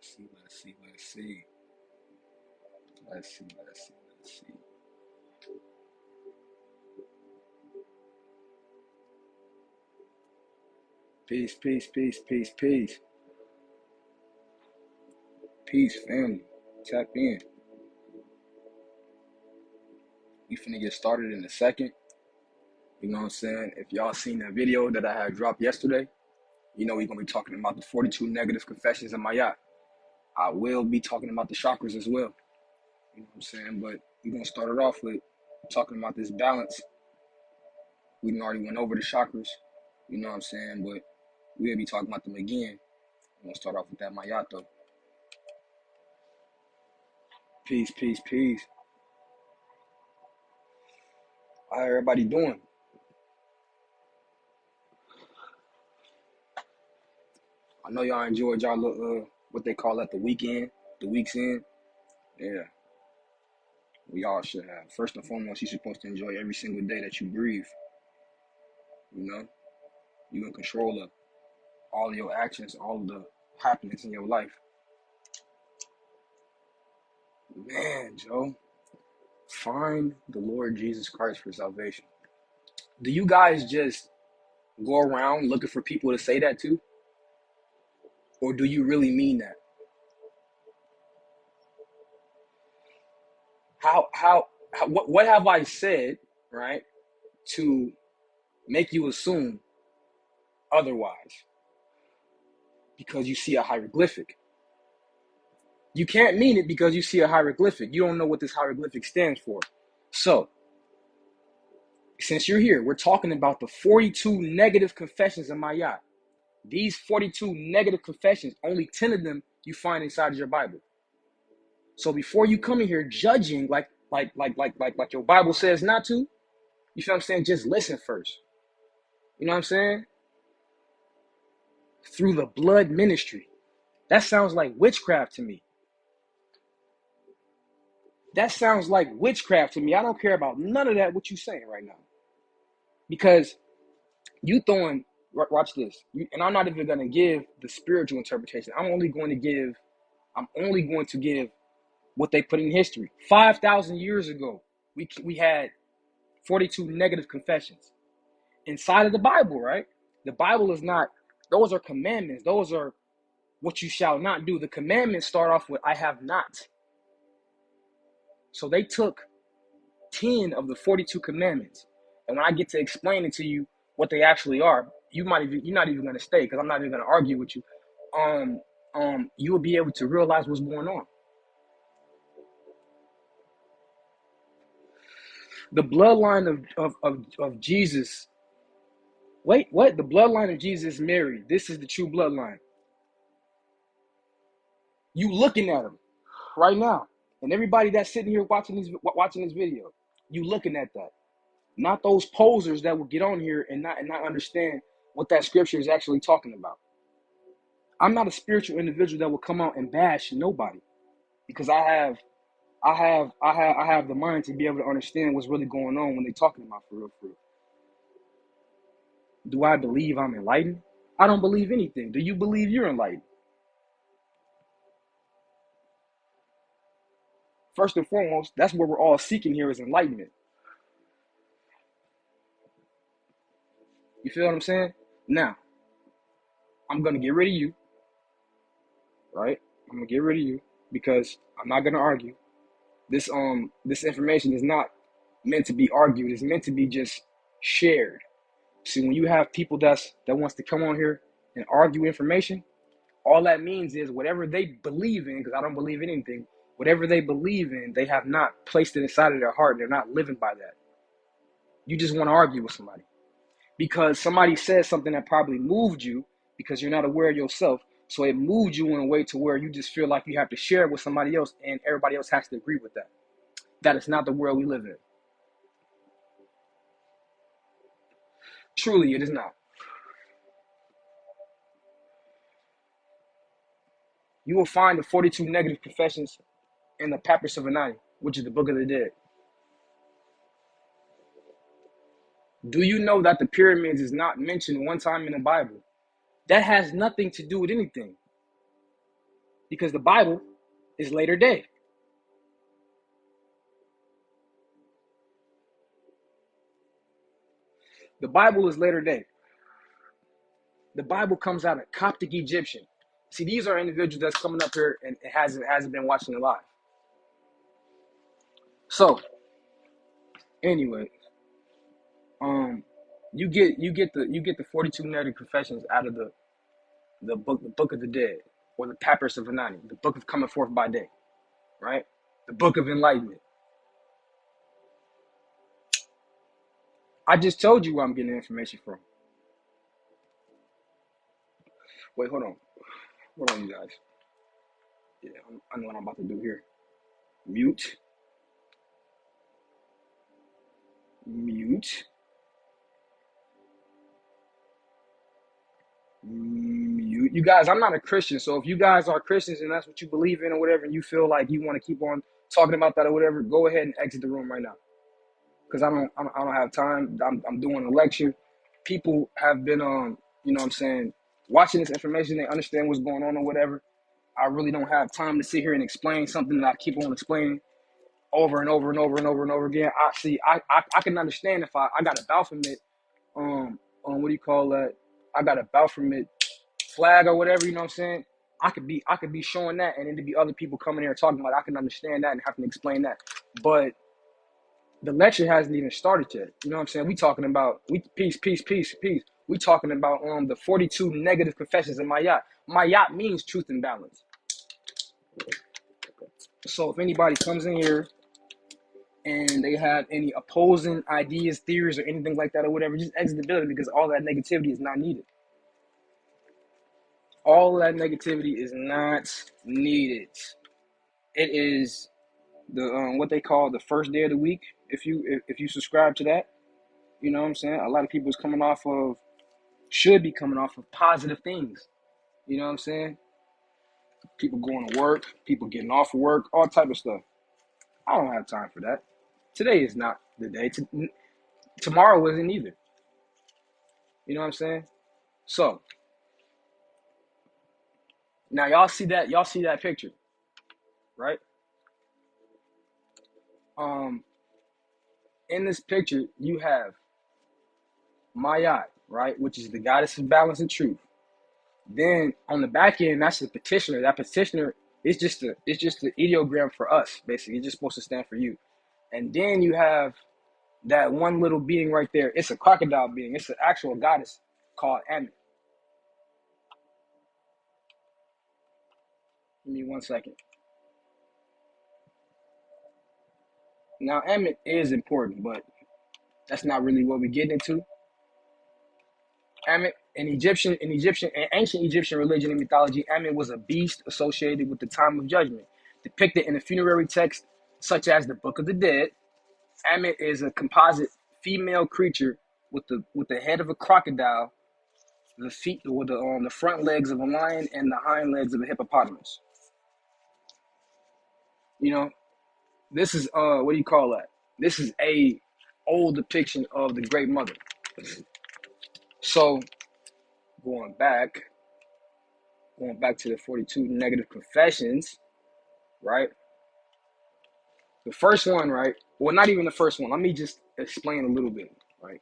Let's see. Peace, peace, peace, peace, peace. Peace, family. Tap in. We finna get started in a second. You know what I'm saying? If y'all seen that video that I had dropped yesterday, you know we're gonna be talking about the 42 negative confessions of my yacht. I will be talking about the chakras as well. You know what I'm saying? But we're gonna start it off with talking about this balance. We done already went over the chakras, you know what I'm saying? But we'll be talking about them again. I'm gonna start off with that Mayat though. Peace, peace, peace. How everybody doing? I know y'all enjoyed y'all little what they call at the weekend, the week's end. Yeah, we all should have. First and foremost, you're supposed to enjoy every single day that you breathe. You know, you in control of all of your actions, all of the happenings in your life. Man, Joe, find the Lord Jesus Christ for salvation. Do you guys just go around looking for people to say that to? Or do you really mean that? What have I said, right, to make you assume otherwise? Because you see a hieroglyphic. You can't mean it because you see a hieroglyphic. You don't know what this hieroglyphic stands for. So, since you're here, we're talking about the 42 negative confessions of Mayat. These 42 negative confessions, only 10 of them you find inside of your Bible. So before you come in here judging like your Bible says not to, you feel what I'm saying? Just listen first. You know what I'm saying? Through the blood ministry. That sounds like witchcraft to me. That sounds like witchcraft to me. I don't care about none of that, what you're saying right now. Because you throwing, watch this. And I'm not even going to give the spiritual interpretation. I'm only going to give what they put in history. 5,000 years ago, we had 42 negative confessions inside of the Bible, right? The Bible is not, those are commandments. Those are what you shall not do. The commandments start off with, I have not. So they took 10 of the 42 commandments. And when I get to explaining to you what they actually are, you're not even going to stay because I'm not even going to argue with you. You will be able to realize what's going on. The bloodline of Jesus. Wait, what? The bloodline of Jesus is Mary. This is the true bloodline. You looking at him right now. And everybody that's sitting here watching this video, you looking at that. Not those posers that will get on here and not understand what that scripture is actually talking about. I'm not a spiritual individual that will come out and bash nobody because I have the mind to be able to understand what's really going on when they're talking about for real. Do I believe I'm enlightened? I don't believe anything. Do you believe you're enlightened? First and foremost, that's what we're all seeking here is enlightenment. You feel what I'm saying? Now, I'm going to get rid of you, right? I'm going to get rid of you because I'm not going to argue. This information is not meant to be argued. It's meant to be just shared. See, when you have people that wants to come on here and argue information, all that means is whatever they believe in, because I don't believe in anything, whatever they believe in, they have not placed it inside of their heart. They're not living by that. You just want to argue with somebody because somebody says something that probably moved you because you're not aware of yourself. So it moved you in a way to where you just feel like you have to share it with somebody else and everybody else has to agree with that. That is not the world we live in. Truly, it is not. You will find the 42 negative confessions in the Papyrus of Anani, which is the Book of the Dead. Do you know that the pyramids is not mentioned one time in the Bible? That has nothing to do with anything. because the Bible is later day. The Bible is later day. The Bible comes out of Coptic Egyptian. See, these are individuals that's coming up here and hasn't been watching it live. So, anyway, you get the 42 negative confessions out of the book of the dead, or the Papyrus of Anani, the book of coming forth by day, right? The book of enlightenment. I just told you where I'm getting the information from. Wait, hold on, you guys. Yeah, I know what I'm about to do here. Mute. Mute. You guys, I'm not a Christian, so if you guys are Christians and that's what you believe in or whatever, and you feel like you want to keep on talking about that or whatever, go ahead and exit the room right now, because I don't have time. I'm doing a lecture. People have been you know what I'm saying, watching this information. They understand what's going on or whatever. I really don't have time to sit here and explain something that I keep on explaining over and over and over and over and over again. I can understand if I got a Baphomet what do you call that? I got a Baphomet flag or whatever, you know what I'm saying? I could be showing that, and then to be other people coming here talking about it, I can understand that and having to explain that. But the lecture hasn't even started yet. You know what I'm saying? We talking about peace. We talking about the 42 negative confessions in Mayat. Mayat means truth and balance. So if anybody comes in here and they have any opposing ideas, theories, or anything like that or whatever, just exit the building, because all that negativity is not needed. All that negativity is not needed. It is the what they call the first day of the week. If you subscribe to that, you know what I'm saying? A lot of people should be coming off of positive things. You know what I'm saying? People going to work, people getting off of work, all type of stuff. I don't have time for that. Today is not the day. Tomorrow isn't either. You know what I'm saying? So now y'all see that picture, right? In this picture you have Mayat, right, which is the goddess of balance and truth. Then on the back end, that's the petitioner. That petitioner is just the ideogram for us, basically. It's just supposed to stand for you. And then you have that one little being right there. It's a crocodile being. It's an actual goddess called Amit. Give me 1 second. Now Amit is important, but that's not really what we get into. Amit, in ancient Egyptian religion and mythology, Amit was a beast associated with the time of judgment, depicted in a funerary text such as the Book of the Dead. Amit is a composite female creature with the head of a crocodile, the feet with the front legs of a lion, and the hind legs of a hippopotamus. You know, this is what do you call that? This is a old depiction of the Great Mother. So going back to the 42 negative confessions, right? The first one, right? Well, not even the first one. Let me just explain a little bit, right?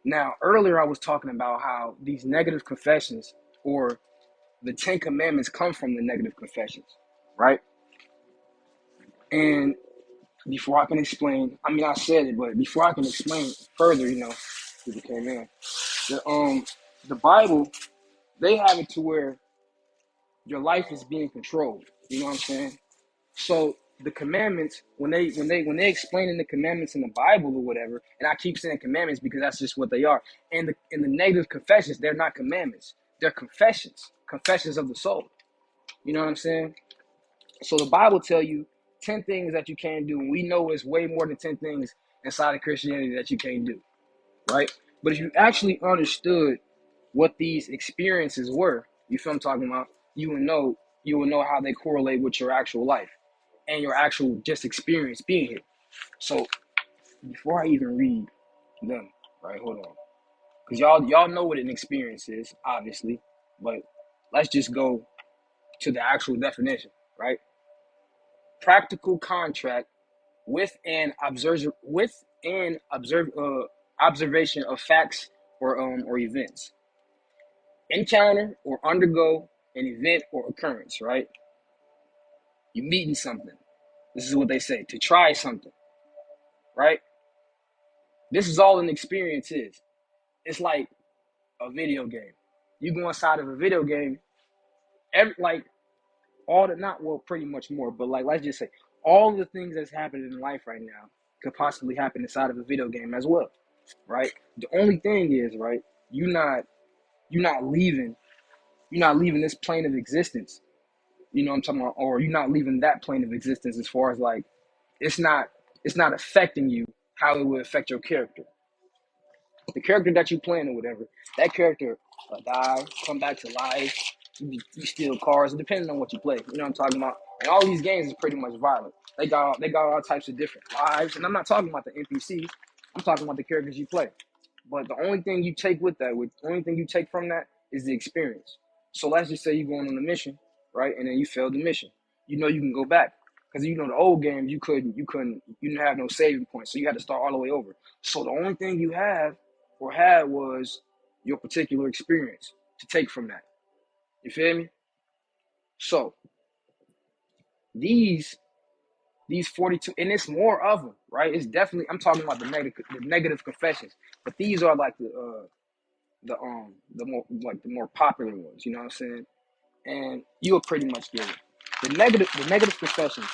Now, earlier I was talking about how these negative confessions, or the 10 commandments, come from the negative confessions, right? And before I can explain, I mean, I said it, but before I can explain further, people came in. The Bible, they have it to where your life is being controlled. You know what I'm saying? So the commandments, when they explain in the commandments in the Bible or whatever, and I keep saying commandments because that's just what they are. And in the negative confessions, they're not commandments; they're confessions of the soul. You know what I'm saying? So the Bible tell you 10 things that you can't do, and we know it's way more than 10 things inside of Christianity that you can't do, right? But if you actually understood what these experiences were, you feel I'm talking about, you would know how they correlate with your actual life and your actual just experience being here. So before I even read them, right, hold on, because y'all know what an experience is, obviously, but let's just go to the actual definition, right? Practical contract with an observation of facts or events. Encounter or undergo an event or occurrence, right? You meeting something. This is what they say, to try something, right? This is all an experience is. It's like a video game. You go inside of a video game, like all the not well, pretty much more, but like let's just say all the things that's happening in life right now could possibly happen inside of a video game as well, right? The only thing is, right, you're not leaving this plane of existence. You know what I'm talking about? Or you're not leaving that plane of existence as far as like it's not affecting you how it would affect your character. The character that you playing or whatever, that character die, come back to life, you steal cars, depending on what you play. You know what I'm talking about? And all these games is pretty much violent. They got all types of different lives, and I'm not talking about the NPCs. I'm talking about the characters you play. But the only thing you take the only thing you take from that is the experience. So let's just say you're going on a mission, right? And then you failed the mission. You know you can go back. Because you know the old games you didn't have no saving points. So you had to start all the way over. So the only thing you have or had was your particular experience to take from that. You feel me? So these 42, and it's more of them, right? It's definitely, I'm talking about the negative confessions, but these are like the more popular ones. You know what I'm saying? And you'll pretty much get it. The negative confessions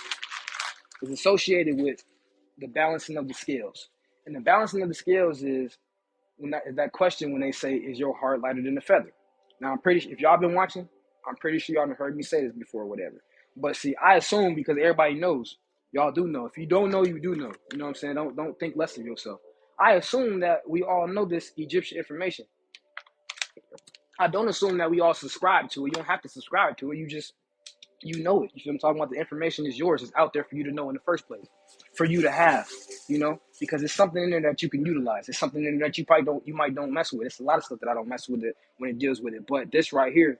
is associated with the balancing of the scales, and the balancing of the scales is when that question when they say, "Is your heart lighter than a feather?" Now I'm pretty sure if y'all been watching, I'm pretty sure y'all have heard me say this before or whatever. But see, I assume because everybody knows, y'all do know. If you don't know, you do know. You know what I'm saying? Don't think less of yourself. I assume that we all know this Egyptian information. I don't assume that we all subscribe to it. You don't have to subscribe to it. You know it. You feel what I'm talking about? The information is yours. It's out there for you to know in the first place, for you to have, because it's something in there that you can utilize. It's something in there that you might don't mess with. It's a lot of stuff that I don't mess with it when it deals with it. But this right here,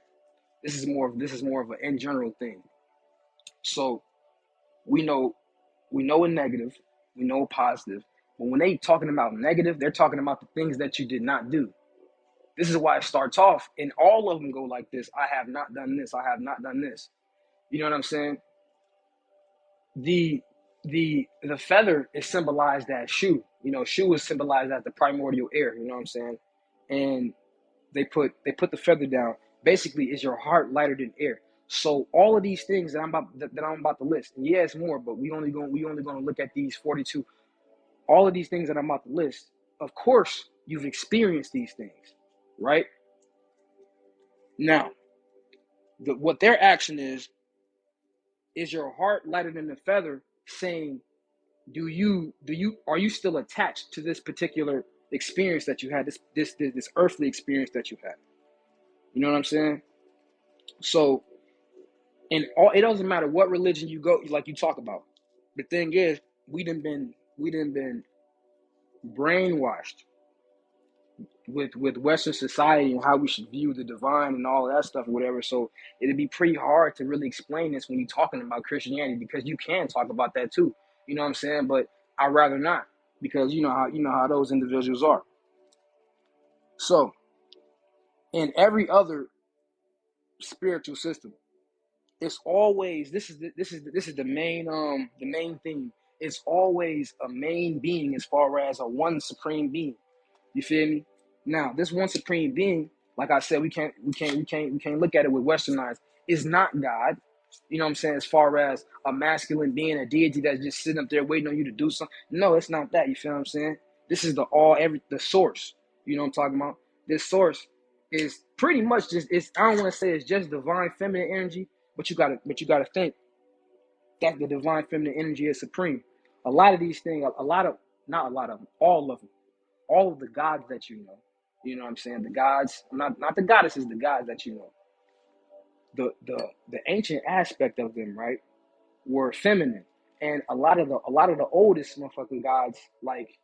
this is more of an in general thing. So we know a negative, we know a positive. But when they talking about negative, they're talking about the things that you did not do. This is why it starts off, and all of them go like this. I have not done this. I have not done this. You know what I'm saying? The the feather is symbolized as Shu. Shu is symbolized as the primordial air. You know what I'm saying? And they put the feather down. Basically, is your heart lighter than air? So all of these things that I'm about to list, and yeah, it's more, but we only going to look at these 42. All of these things that I'm about to list, of course, you've experienced these things, right? Now, what their action is your heart lighter than the feather? Saying, are you still attached to this particular experience that you had, this earthly experience that you had? You know what I'm saying? So, it doesn't matter what religion you go, like you talk about. The thing is, we done been brainwashed with Western society and how we should view the divine and all of that stuff, or whatever. So it'd be pretty hard to really explain this when you're talking about Christianity, because you can talk about that too. You know what I'm saying? But I'd rather not, because you know how those individuals are. So in every other spiritual system, it's always this is the main thing. It's always a main being as far as a one supreme being. You feel me? Now, this one supreme being, like I said, we can't look at it with Western eyes. Is not God. You know what I'm saying? As far as a masculine being, a deity that's just sitting up there waiting on you to do something. No, it's not that. You feel what I'm saying? This is the source. You know what I'm talking about? This source is pretty much just, I don't want to say it's just divine feminine energy, but you gotta think that the divine feminine energy is supreme. A lot of these things, not a lot of them, all of the gods that you know what I'm saying? The gods, not the goddesses, the gods that you know. The ancient aspect of them, right, were feminine. And a lot of the oldest motherfucking gods, like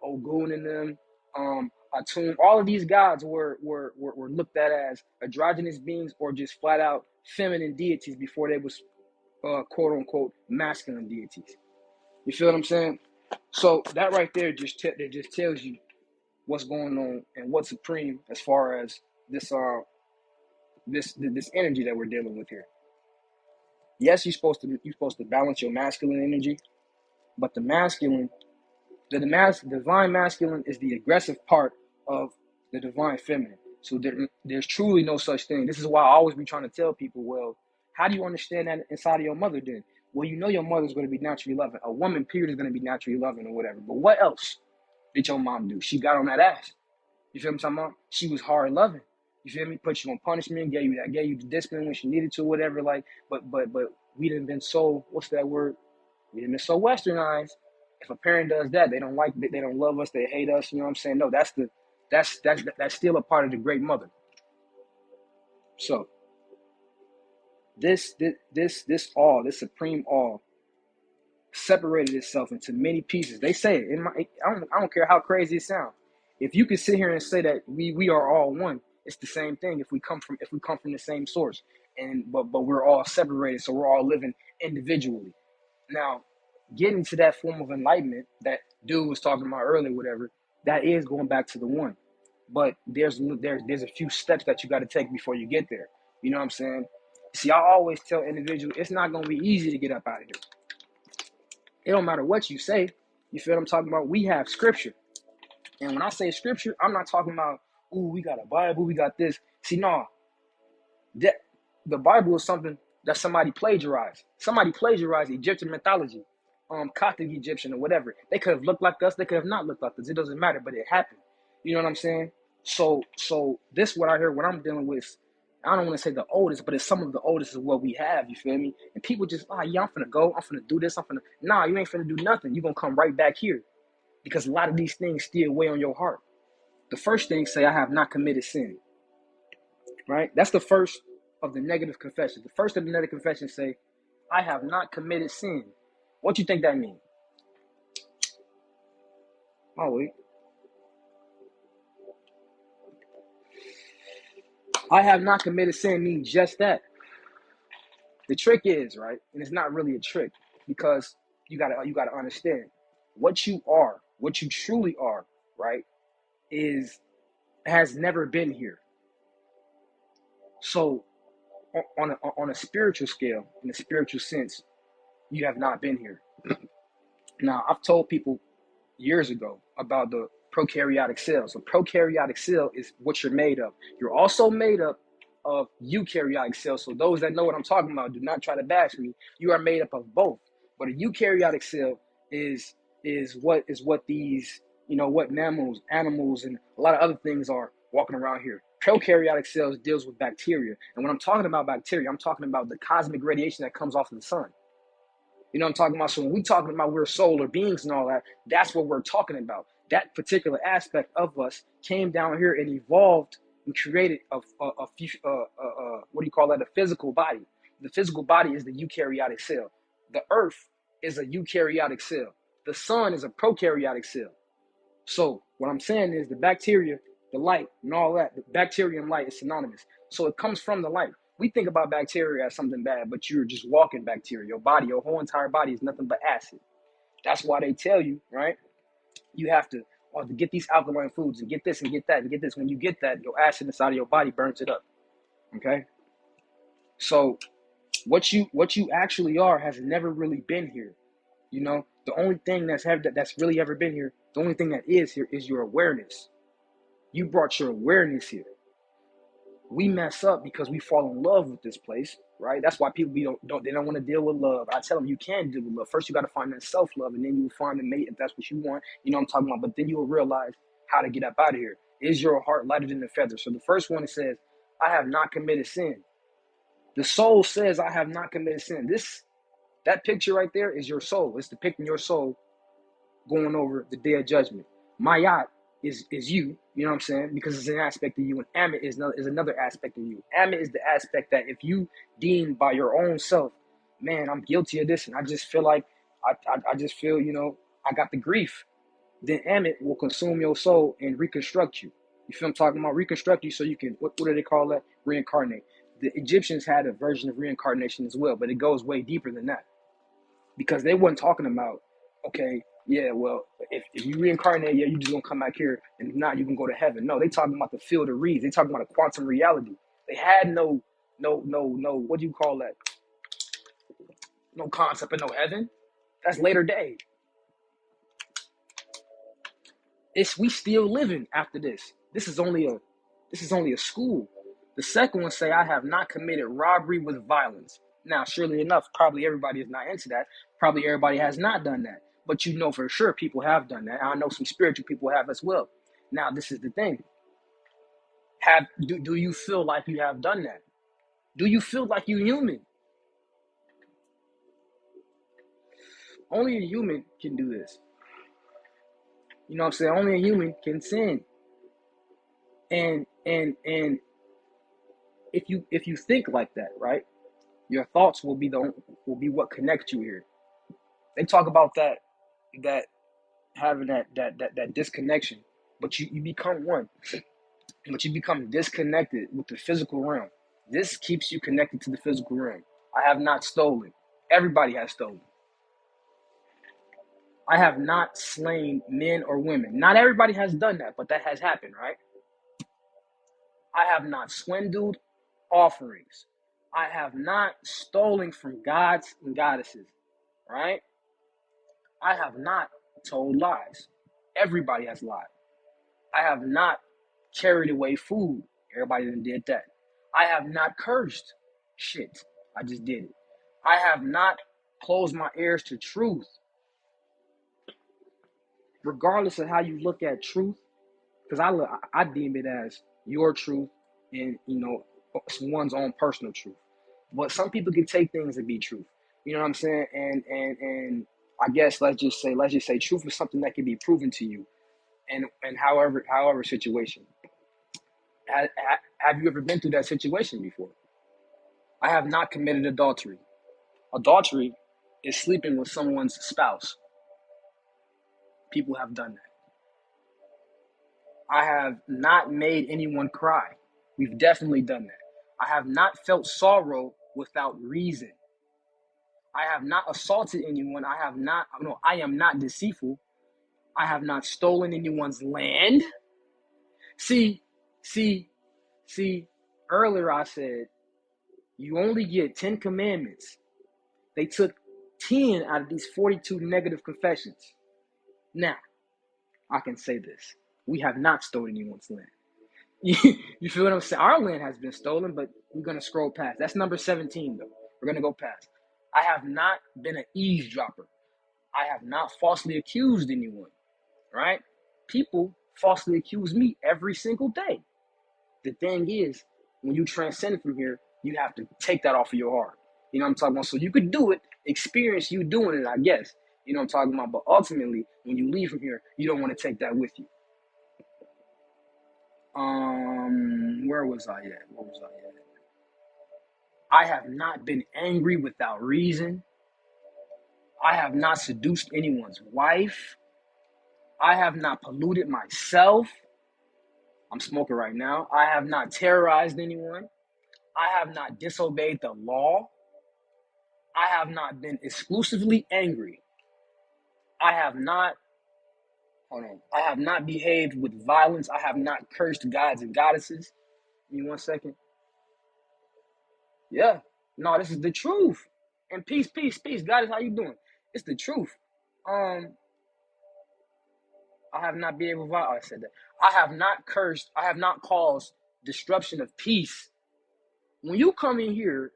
Ogun and them, Atum, all of these gods were looked at as androgynous beings or just flat out feminine deities before they was quote unquote masculine deities. You feel what I'm saying? So that right there that just tells you what's going on and what's supreme as far as this energy that we're dealing with here. Yes, you're supposed to balance your masculine energy, but the divine masculine is the aggressive part of the divine feminine. So there's truly no such thing. This is why I always be trying to tell people, well, how do you understand that inside of your mother then? Well, you know your mother's going to be naturally loving. A woman, period, is going to be naturally loving or whatever. But what else did your mom do? She got on that ass. You feel me talking about? She was hard loving. You feel me? Put you on punishment, gave you the discipline when she needed to, whatever. Like, but we didn't been so, what's that word? We didn't been so westernized. If a parent does that, they don't like it, they don't love us, they hate us. You know what I'm saying? No, that's still a part of the great mother. So this supreme all separated itself into many pieces. They say it. I don't care how crazy it sounds. If you can sit here and say that we are all one, it's the same thing. If we come from the same source, but we're all separated, so we're all living individually. Now, getting to that form of enlightenment that dude was talking about earlier, whatever, that is going back to the one. But there's a few steps that you got to take before you get there. You know what I'm saying? See, I always tell individuals it's not going to be easy to get up out of here. It don't matter what you say. You feel what I'm talking about? We have scripture. And when I say scripture, I'm not talking about, ooh, we got a Bible, we got this. See, no, that the Bible is something that somebody plagiarized. Somebody plagiarized Egyptian mythology, Coptic Egyptian or whatever. They could have looked like us, they could have not looked like us. It doesn't matter, but it happened. You know what I'm saying? So this what I hear, what I'm dealing with, I don't want to say the oldest, but it's some of the oldest of what we have, you feel me? And people just, yeah, I'm finna go, I'm finna do this, nah, you ain't finna do nothing. You're gonna come right back here. Because a lot of these things still weigh on your heart. The first thing say, I have not committed sin. Right? That's the first of the negative confession. The first of the negative confession say, I have not committed sin. What do you think that means? Oh, wait. I have not committed sin means just that. The trick is, right, and it's not really a trick, because you gotta understand what you are, what you truly are, right, has never been here. So on a spiritual scale, in a spiritual sense, you have not been here. Now, I've told people years ago about the prokaryotic cell. So prokaryotic cell is what you're made of. You're also made up of eukaryotic cells. So those that know what I'm talking about, do not try to bash me. You are made up of both. But a eukaryotic cell is what these, what animals, and a lot of other things are walking around here. Prokaryotic cells deals with bacteria. And when I'm talking about bacteria, I'm talking about the cosmic radiation that comes off of the sun. You know what I'm talking about? So when we're talking about we're solar beings and all that, that's what we're talking about. That particular aspect of us came down here and evolved and created what do you call that? A physical body. The physical body is the eukaryotic cell. The earth is a eukaryotic cell. The sun is a prokaryotic cell. So what I'm saying is the bacteria, the light, and all that, the bacteria and light is synonymous. So it comes from the light. We think about bacteria as something bad, but you're just walking bacteria. Your body, your whole entire body is nothing but acid. That's why they tell you, right? You have to get these alkaline foods and get this and get that and get this. When you get that, your acid inside of your body burns it up. Okay? So what you actually are has never really been here. You know, the only thing that's really ever been here, the only thing that is here is your awareness. You brought your awareness here. We mess up because we fall in love with this place, right? That's why people they don't want to deal with love. I tell them you can deal with love. First, you got to find that self-love, and then you will find the mate if that's what you want. You know what I'm talking about? But then you will realize how to get up out of here. Is your heart lighter than the feather? So the first one, it says, I have not committed sin. The soul says, I have not committed sin. That picture right there is your soul. It's depicting your soul going over the day of judgment. Mayat is you, you know what I'm saying? Because it's an aspect of you, and Amit is another aspect of you. Amit is the aspect that if you deem by your own self, man, I'm guilty of this, and I just feel like I just feel, I got the grief. then Amit will consume your soul and reconstruct you. You feel I'm talking about? Reconstruct you so you can, what do they call that? Reincarnate. The Egyptians had a version of reincarnation as well, but it goes way deeper than that. Because they weren't talking about, okay, yeah, well, if you reincarnate, yeah, you just gonna come back here, and if not, you can go to heaven. No, they talking about the field of reeds. They talking about a quantum reality. They had no, what do you call that? No concept of no heaven. That's later day. We still living after this. This is only a school. The second one say, I have not committed robbery with violence. Now, surely enough, probably everybody is not into that. Probably everybody has not done that. But you know for sure people have done that. I know some spiritual people have as well. Now, this is the thing. Do you feel like you have done that? Do you feel like you're human? Only a human can do this. You know what I'm saying? Only a human can sin. And if you think like that, right? Your thoughts will be what connects you here. They talk about that having that disconnection, but you become one, but you become disconnected with the physical realm. This keeps you connected to the physical realm. I have not stolen. Everybody has stolen. I have not slain men or women. Not everybody has done that, but that has happened, right? I have not swindled offerings. I have not stolen from gods and goddesses, right? I have not told lies. Everybody has lied. I have not carried away food. Everybody done did that. I have not cursed. Shit, I just did it. I have not closed my ears to truth. Regardless of how you look at truth, because I deem it as your truth and one's own personal truth. But some people can take things to be truth. You know what I'm saying? And I guess let's just say truth is something that can be proven to you, and however situation. Have you ever been through that situation before? I have not committed adultery. Adultery is sleeping with someone's spouse. People have done that. I have not made anyone cry. We've definitely done that. I have not felt sorrow without reason. I have not assaulted anyone. I am not deceitful. I have not stolen anyone's land. See, earlier I said you only get 10 commandments. They took 10 out of these 42 negative confessions. Now, I can say this. We have not stolen anyone's land. You feel what I'm saying? Our land has been stolen, but we're going to scroll past. That's number 17, though. We're going to go past. I have not been an eavesdropper. I have not falsely accused anyone, right? People falsely accuse me every single day. The thing is, when you transcend from here, you have to take that off of your heart. You know what I'm talking about? So you could do it, experience you doing it, I guess. You know what I'm talking about? But ultimately, when you leave from here, you don't want to take that with you. Where was I at? I have not been angry without reason. I have not seduced anyone's wife. I have not polluted myself. I'm smoking right now. I have not terrorized anyone. I have not disobeyed the law. I have not been exclusively angry. I have not behaved with violence. I have not cursed gods and goddesses. Give me 1 second. Yeah. No, this is the truth. And peace. Goddess, how you doing? It's the truth. I have not been able to I said that. I have not cursed. I have not caused disruption of peace. When you come in here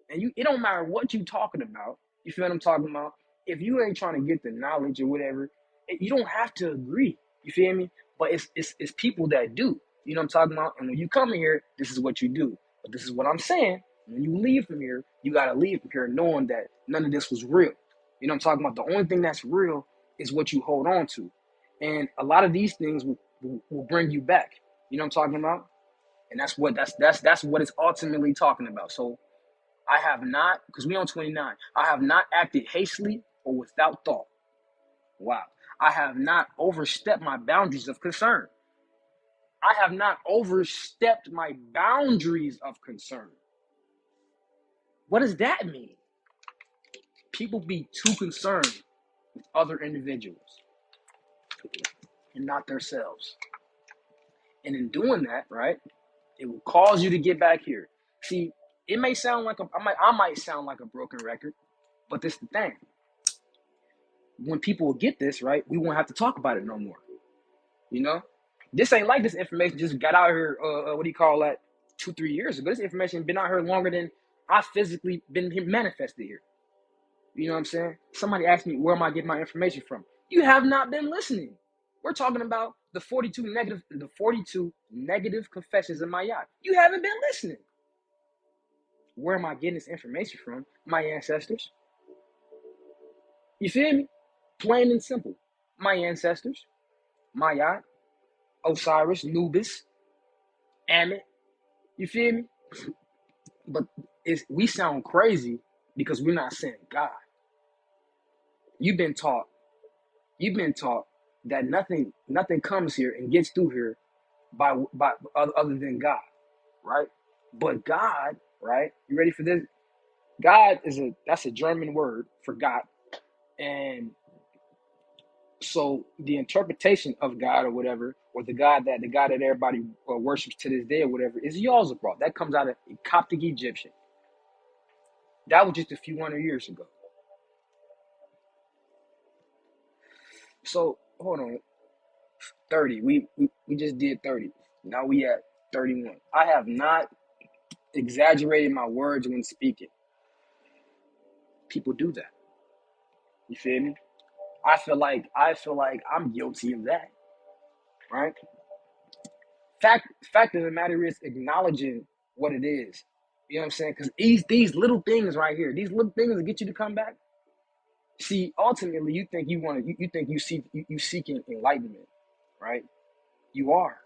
and it don't matter what you talking about. You feel what I'm talking about? If you ain't trying to get the knowledge or whatever, you don't have to agree. You feel me? But it's people that do. You know what I'm talking about? And when you come in here, this is what you do. But this is what I'm saying. When you leave from here, you gotta leave from here knowing that none of this was real. You know what I'm talking about? The only thing that's real is what you hold on to. And a lot of these things will bring you back. You know what I'm talking about? And that's what it's ultimately talking about. So I have not, because we on 29, I have not acted hastily or without thought. Wow. I have not overstepped my boundaries of concern. I have not overstepped my boundaries of concern. What does that mean? People be too concerned with other individuals and not themselves. And in doing that, right, it will cause you to get back here. See, it may sound like I might sound like a broken record, but this is the thing. When people will get this, right, we won't have to talk about it no more. You know, this ain't like this information just got out here. What do you call that? 2-3 years ago. This information been out here longer than I physically been here manifested here. You know what I'm saying? Somebody asked me, where am I getting my information from? You have not been listening. We're talking about the 42 negative confessions of my yacht. You haven't been listening. Where am I getting this information from? My ancestors. You feel me? Plain and simple. My ancestors. My yacht. Osiris, Nubis, Amit. You feel me? But we sound crazy because we're not saying God. You've been taught that nothing comes here and gets through here by other than God, right? But God, right? You ready for this? God that's a German word for God, and so the interpretation of God or whatever, or the God that everybody worships to this day or whatever, is Yalzabra. That comes out of Coptic Egyptian. That was just a few hundred years ago. So hold on, 30. We just did 30. Now we at 31. I have not exaggerated my words when speaking. People do that. You feel me? I feel like I'm guilty of that. Right? Fact of the matter is acknowledging what it is. You know what I'm saying? Because these little things right here, these little things that get you to come back. See, ultimately, you think you think you seeking enlightenment, right? You are.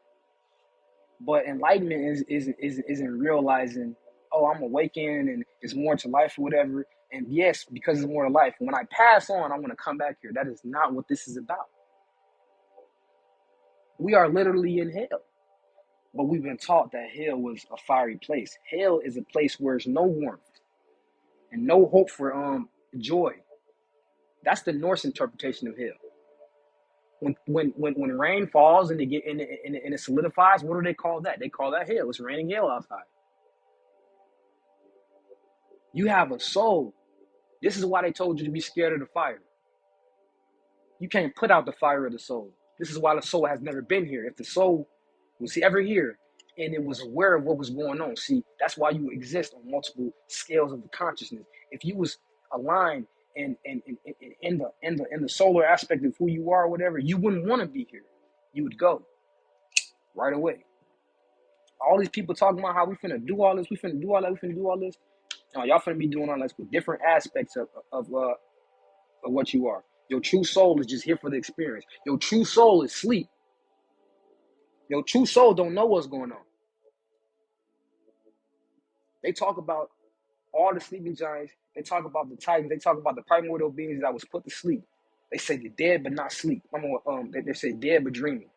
But enlightenment isn't realizing, oh, I'm awakened and there's more to life or whatever. And yes, because there's more to life. When I pass on, I want to come back here. That is not what this is about. We are literally in hell. But we've been taught that hell was a fiery place. Hell is a place where there's no warmth and no hope for joy. That's the Norse interpretation of hell. When rain falls and it solidifies, what do they call that? They call that hell. It's raining hell outside. You have a soul. This is why they told you to be scared of the fire. You can't put out the fire of the soul. This is why the soul has never been here. If the soul was ever here and it was aware of what was going on, see, that's why you exist on multiple scales of the consciousness. If you was aligned and in the solar aspect of who you are or whatever, you wouldn't want to be here. You would go right away. All these people talking about how we finna do all this, we finna do all that, we finna do all this. No, y'all finna be doing all this with different aspects of what you are. Your true soul is just here for the experience. Your true soul is sleep. Your true soul don't know what's going on. They talk about all the sleeping giants. They talk about the titans. They talk about the primordial beings that was put to sleep. They say they're dead but not sleep. They say dead but dreaming.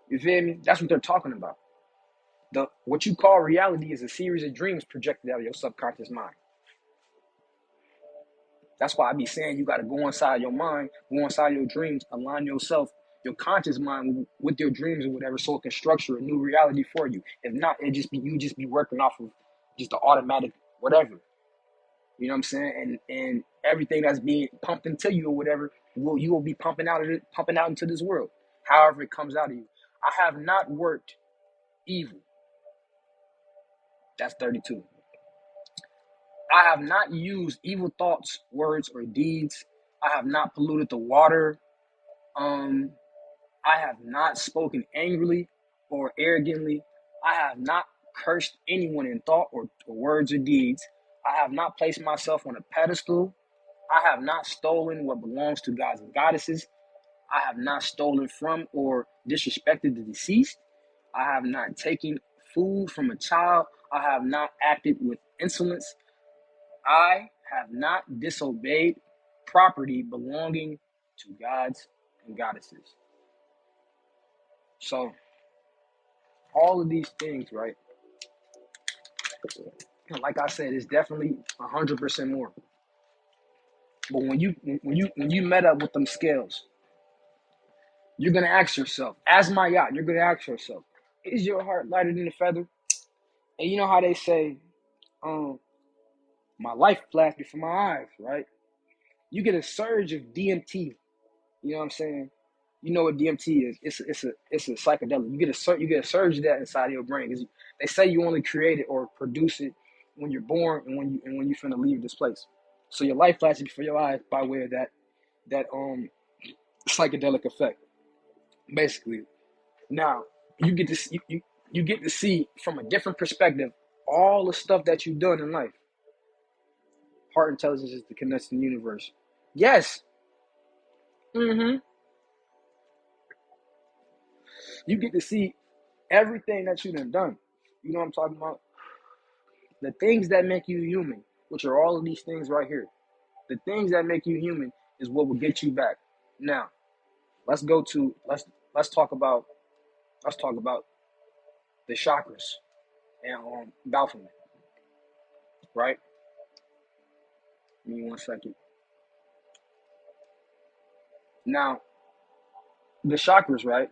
You feel me? That's what they're talking about. What you call reality is a series of dreams projected out of your subconscious mind. That's why I be saying you got to go inside your mind, go inside your dreams, align yourself, your conscious mind with your dreams or whatever, so it can structure a new reality for you. If not, you just be working off of just the automatic whatever. You know what I'm saying? And everything that's being pumped into you or whatever, you will be pumping out into this world. However it comes out of you. I have not worked evil. That's 32. I have not used evil thoughts, words, or deeds. I have not polluted the water. I have not spoken angrily or arrogantly. I have not cursed anyone in thought or words or deeds. I have not placed myself on a pedestal. I have not stolen what belongs to gods and goddesses. I have not stolen from or disrespected the deceased. I have not taken food from a child. I have not acted with insolence. I have not disobeyed property belonging to gods and goddesses. So all of these things, right? Like I said, it's definitely 100% more. But when you met up with them scales, you're gonna ask yourself, as my yacht, you're gonna ask yourself, is your heart lighter than a feather? And you know how they say, um, my life flashed before my eyes, right? You get a surge of DMT. You know what I'm saying? You know what DMT is? It's a psychedelic. You get a surge of that inside of your brain. They say you only create it or produce it when you're born and when you finna leave this place. So your life flashes before your eyes by way of that psychedelic effect, basically. Now you get to see, you get to see from a different perspective all the stuff that you've done in life. Heart intelligence is the connection to the universe. Yes. Mm-hmm. You get to see everything that you done. You know what I'm talking about? The things that make you human, which are all of these things right here. The things that make you human is what will get you back. Now, let's go to let's talk about let's talk about the chakras and Baphomet, right? Give me 1 second. Now, the chakras, right?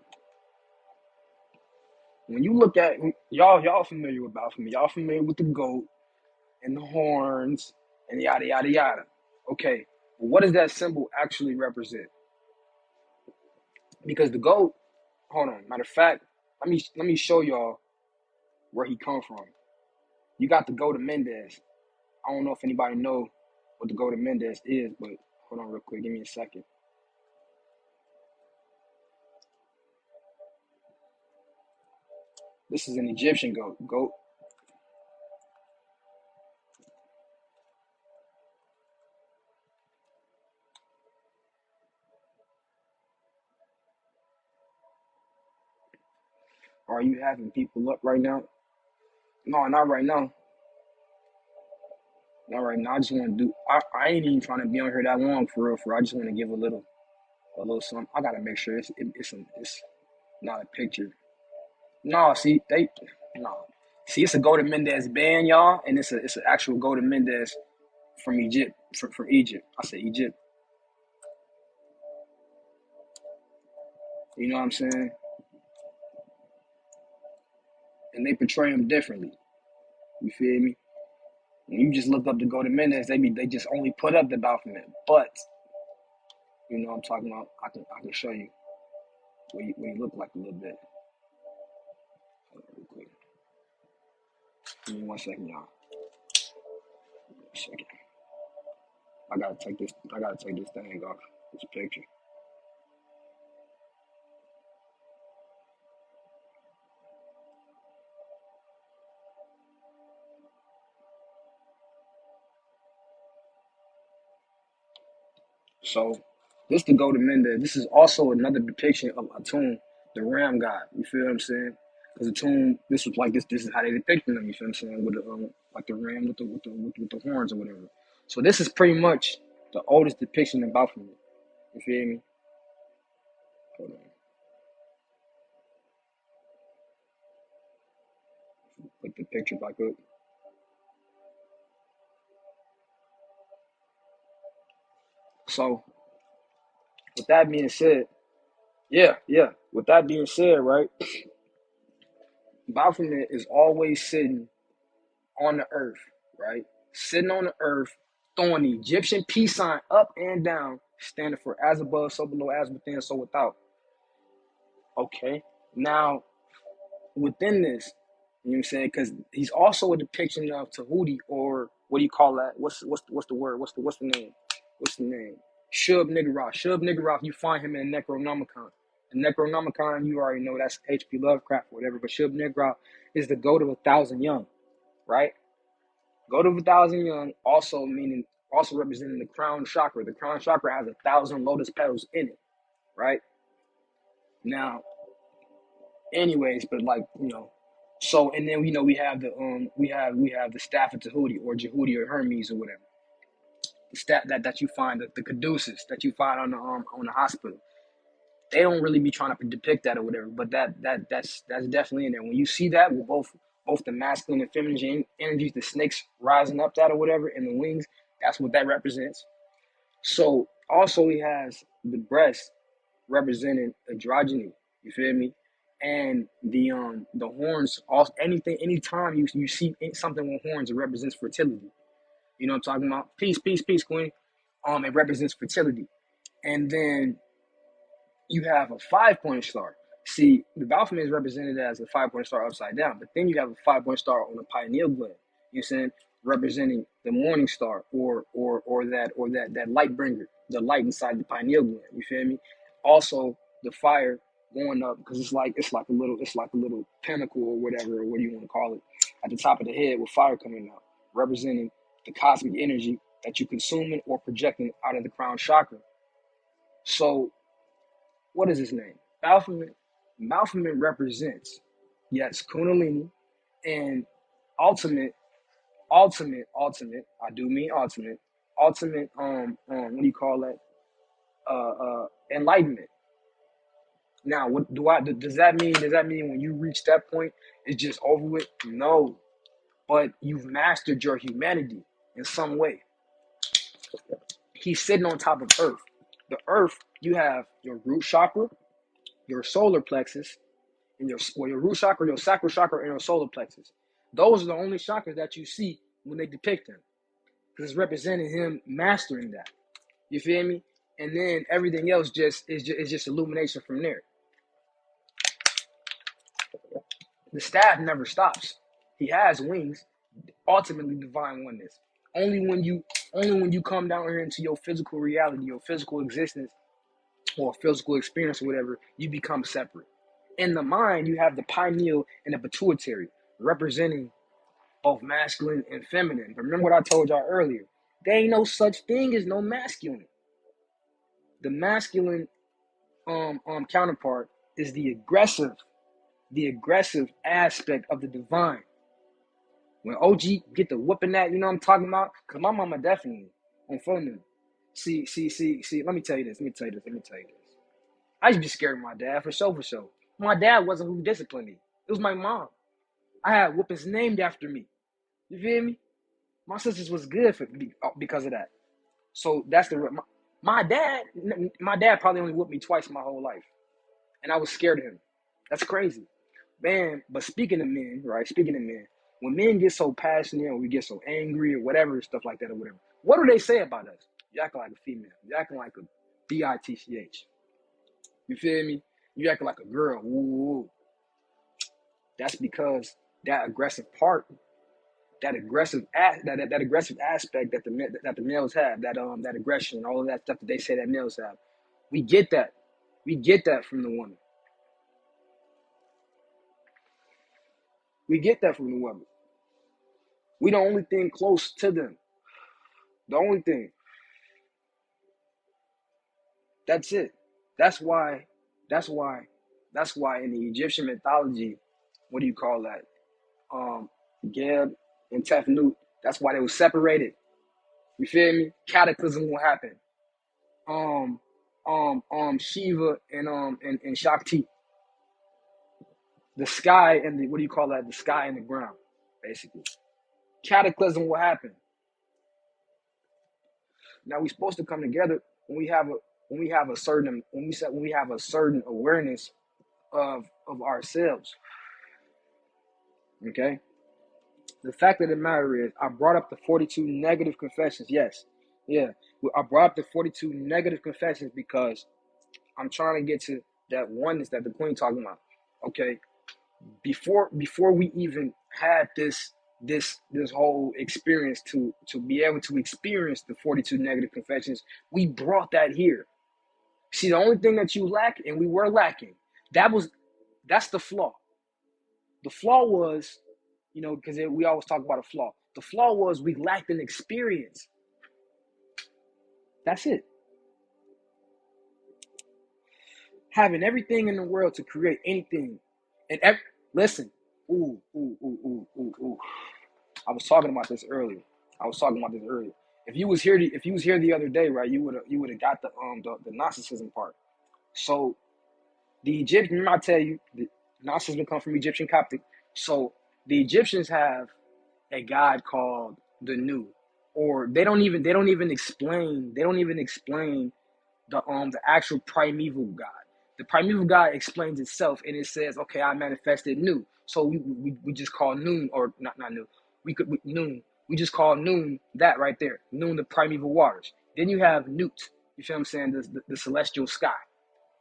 When you look at y'all familiar with Baphomet, y'all familiar with the goat and the horns and yada yada yada. Okay, what does that symbol actually represent? Because the goat, hold on, matter of fact, let me show y'all where he come from. You got the goat of Mendez. I don't know if anybody know what the goat of Mendez is, but hold on real quick, give me a second. This is an Egyptian goat. Goat. Are you having people up right now? No, not right now. Not right now. I just want to do. I ain't even trying to be on here that long for real. For real. I just want to give a little something. I gotta make sure it's not a picture. No, see no. See, it's a Golden Mendez band, y'all, and it's an actual Golden Mendez from Egypt. From Egypt. I said Egypt. You know what I'm saying? And they portray them differently. You feel me? When you just look up the Golden Mendez, they just only put up the Baphomet. But you know what I'm talking about. I can show you what he look like a little bit. Hold on real quick. Give me 1 second, y'all. 1 second. I gotta take this. I gotta take this thing off. This picture. So this to go to Mendez. This is also another depiction of Atum, the Ram God. You feel what I'm saying? Because Atum, this was like this. This is how they depicted him. You feel what I'm saying? With the like the ram with the horns or whatever. So this is pretty much the oldest depiction of Baphomet. You feel me? Hold on. Put the picture back up. So with that being said, yeah, yeah. With that being said, right, Baphomet is always sitting on the earth, right? Sitting on the earth, throwing the Egyptian peace sign up and down, standing for as above, so below, as within, so without. Okay. Now, within this, you know what I'm saying? Because he's also a depiction of Tahuti, or what do you call that? What's the word? What's the name? What's the name? Shub Niggurath. Shub Niggurath, you find him in the Necronomicon. The Necronomicon, you already know that's H.P. Lovecraft or whatever, but Shub Niggurath is the goat of 1,000 young, right? Goat of 1,000 young, also representing the crown chakra. The crown chakra has 1,000 lotus petals in it, right? Now, anyways, but like so and then we have the we have the staff of Tahuti or Jehudi or Hermes or whatever. that you find, the caduceus that you find on the hospital. They don't really be trying to depict that or whatever, but that's definitely in there. When you see that with both the masculine and feminine energies, the snakes rising up that or whatever, and the wings, that's what that represents. So also he has the breast representing androgyny. You feel me? And the horns. Also, anytime you see something with horns, it represents fertility. You know what I'm talking about? Peace, peace, peace, queen. It represents fertility. And then you have a 5 point star. See, the Baphomet is represented as a 5 point star upside down, but then you have a 5 point star on the pineal gland. You know what I'm saying? Representing the morning star or that light bringer, the light inside the pineal gland. You feel me? Also, the fire going up because it's like a little pinnacle or whatever, or what do you want to call it, at the top of the head with fire coming out, representing the cosmic energy that you consuming or projecting out of the crown chakra. So what is his name? Baphomet. Baphomet represents, yes, Kundalini and ultimate, ultimate. I do mean ultimate. What do you call that? Enlightenment. Now, what do I? Does that mean? Does that mean when you reach that point, it's just over with? No, but you've mastered your humanity in some way. He's sitting on top of Earth. The Earth, you have your root chakra, your solar plexus, and your root chakra, your sacral chakra, and your solar plexus. Those are the only chakras that you see when they depict him, because it's representing him mastering that. You feel me? And then everything else is just illumination from there. The staff never stops. He has wings, ultimately divine oneness. Only when you come down here into your physical reality, your physical existence, or physical experience or whatever, you become separate. In the mind, you have the pineal and the pituitary, representing both masculine and feminine. But remember what I told y'all earlier. There ain't no such thing as no masculine. The masculine counterpart is the aggressive aspect of the divine. When OG get the whooping that, you know what I'm talking about? Because my mama definitely on phone. See, let me tell you this. I used to be scared of my dad for sure. My dad wasn't who disciplined me. It was my mom. I had whoopings named after me. You feel me? My sisters was good because of that. So that's my dad. My dad probably only whooped me twice my whole life, and I was scared of him. That's crazy, man. But speaking of men, right? When men get so passionate or we get so angry or whatever, stuff like that or whatever, what do they say about us? You acting like a female. You acting like a bitch. You feel me? You acting like a girl. Woo. That's because that aggressive part, that aggressive aspect that the males have, that aggression, all of that stuff that they say that males have, we get that. We get that from the woman. We get that from the woman. We the only thing close to them. The only thing. That's it. That's why in the Egyptian mythology, what do you call that? Geb and Tefnut, that's why they were separated. You feel me? Cataclysm will happen. Shiva and Shakti. The sky and the, what do you call that? The sky and the ground, basically. Cataclysm will happen. Now we're supposed to come together when we have a certain awareness of ourselves. Okay? The fact of the matter is, I brought up the 42 negative confessions. Yes. Yeah. I brought up the 42 negative confessions because I'm trying to get to that oneness that the queen talking about. Okay. Before we even had this whole experience to be able to experience the 42 negative confessions, we brought that here. See, the only thing that you lack, and we were lacking, that's the flaw. The flaw was, because we always talk about a flaw. The flaw was we lacked an experience. That's it. Having everything in the world to create anything, and listen. Ooh. I was talking about this earlier. If you was here the other day, right, you would have got the Gnosticism part. So the Egyptian, remember I tell you, the Gnosticism come from Egyptian Coptic. So the Egyptians have a god called the Nu, or they don't even explain the actual primeval God. The primeval God explains itself and it says, okay, I manifested Nu. So we just call Noon, or not Nu. Noon. We just call Noon that right there. Noon, the primeval waters. Then you have Nut. You feel what I'm saying? The celestial sky,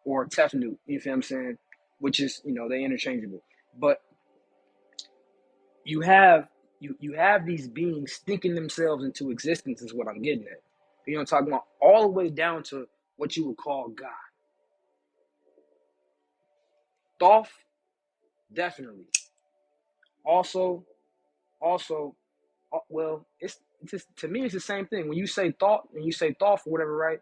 or Tefnut. You feel what I'm saying? Which is, they interchangeable. But you have you have these beings thinking themselves into existence is what I'm getting at. You know what I'm talking about? All the way down to what you would call God. Thoth, definitely. Also, also, well, it's just, to me it's the same thing. When you say thought, and you say thought for whatever, right?